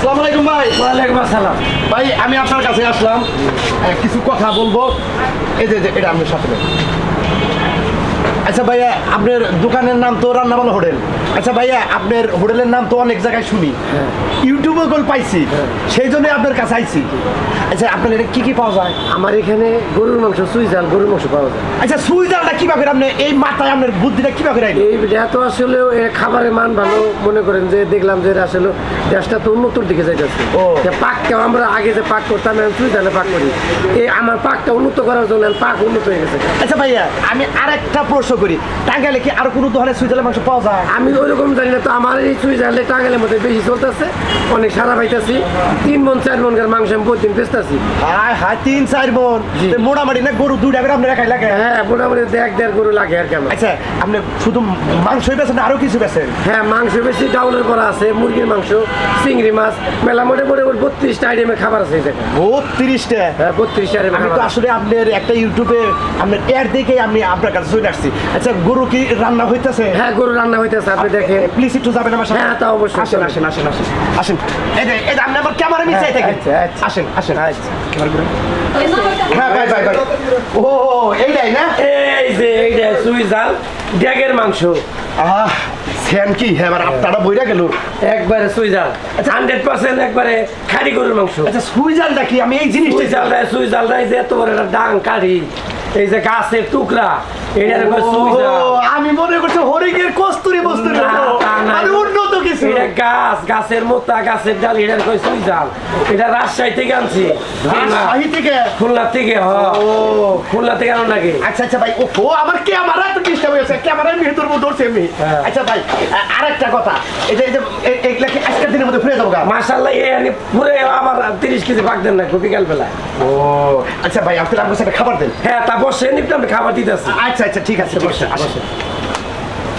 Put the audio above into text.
আসসালামু আলাইকুম ভাই। ওয়ালাইকুম আসসালাম। ভাই আমি আপনার কাছে আসলাম, কিছু কথা বলবো। এই যে এটা আপনার সাথে। আচ্ছা ভাইয়া, আপনার দোকানের নাম তো রান্নাবালা হোটেল। আচ্ছা ভাইয়া, আপনার হোটেলের নাম তো অনেক জায়গায় শুনি, ইউটিউবে গোল পাইছি, সেই জন্য আপনার কাছে আইছি। আচ্ছা আপনার এটা কি কি পাওয়া যায়? আমার এখানে গরুর মাংস, সুইজাল গরুর মাংস পাওয়া যায়। আচ্ছা সুইজারটা কিভাবে, আপনি এই মাথায় আপনার বুদ্ধিটা কিভাবে রাখলেন? এই এত আসলে খাবারের মান ভালো মনে করেন, যে দেখলাম যে আসলে দেশটা তো উন্নতর দিকে যাইতেছে। ও। পাকটা আমরা আগে যে পাক করতাম, এখন সুইজালে পাক করি। এই আমার পাকটা উন্নত করার জন্য পাক উন্নত হয়ে গেছে। আচ্ছা ভাইয়া, আমি আরেকটা প্রশ্ন করি, টাঙ্গাইলে কি আর কোনো ধরনের সুইজারল্যান্ড মাংস পাওয়া যায়? আমি ওইরকম জানি না, তো আমার এই সুইজারল্যান্ড টাঙ্গাইলের মধ্যে বেশি চলতেছে, অনেক সারা পাইতেছি। 3 মণ 4 মণ মাংস আমি প্রতিদিন বেচতেছি। হায় হায়, 3-4 মণ জি। মোটামুটি না? গরু 2টা করে আপনার একাই লাগে? হ্যাঁ, মোটামুটি 1.5 গরু লাগে আর কেমন। আচ্ছা আপনি শুধু মাংসই বেছেন না আরো কিছু বেছেন? হ্যাঁ, মাংস বেশি ডাউলের করা আছে, মুরগির মাংস, চিংড়ি মাছ, মেলা মোটামুটি 32টা আইটেমের খাবার আছে এখানে। 32টা? হ্যাঁ, 32টা আমি আইটেমের তো খাবার। আসলে আপনার একটা ইউটিউবে আপনার এর দেখে আমি আপনার কাছে চলে আসছি। আচ্ছা গরু কি রান্না হইতেছে? হ্যাঁ, গরু রান্না হইতেছে, আপনি দেখেন। প্লিজ একটু যাবেন আমার সাথে? হ্যাঁ, তা অবশ্যই। আসেন আসেন আসেন আসেন আসেন। এই যে আপনি আমার ক্যামেরা নিচে থাকেন। আচ্ছা, আচ্ছা। আসেন আসেন। আচ্ছা। হ্যাঁ ভাই ভাই ভাই। ও এইটাই না? এই যে এইটা সুইজাল ড্যাগের মাংস, আহ সেন কি, হ্যাঁ এবার আপনারা বইরা গেল। একবারে সুইজাল 100% একবারে খাঁটি গরুর মাংস। আচ্ছা সুইজারটা কি, আমি এই জিনিসটা সুইজালটা এই যে এত বড় একটা ডাং কাঠি, এই যে গাছের টুকরা, এটার উপর সুইজাল। আমি মনে করছি হরিণের কস্তুরি বস্তুর না, তা না। মানে উন্নত কিছু। এটা গাছের মোটা, গাছের ডাল, এটার কই সুইজাল। এটা রাজশাহী থেকে আনছি, রাজশাহী থেকে? খুলনা থেকে। ও খুলনা থেকে আনো নাকি? আচ্ছা আচ্ছা ভাই, ও আমার ক্যামেরা তো ডিস্টার্ব হয়েছে, ক্যামেরার ভিতর মধ্যে ধরছে আমি। হ্যাঁ। আচ্ছা ভাই আরেকটা কথা, এই যে এগুলা কি আজকের দিনের মধ্যে ফিরে যাবো গা? মাশাআল্লাহ, পুরো আমার 30 কেজি পাক দেন না বিকাল বেলায়। ও আচ্ছা ভাই, আপনি আমার সাথে খাবার দেন। হ্যাঁ, তারপর সে নিতে আমি খাবার দিতেছি। আচ্ছা আচ্ছা ঠিক আছে, বসে আসেন।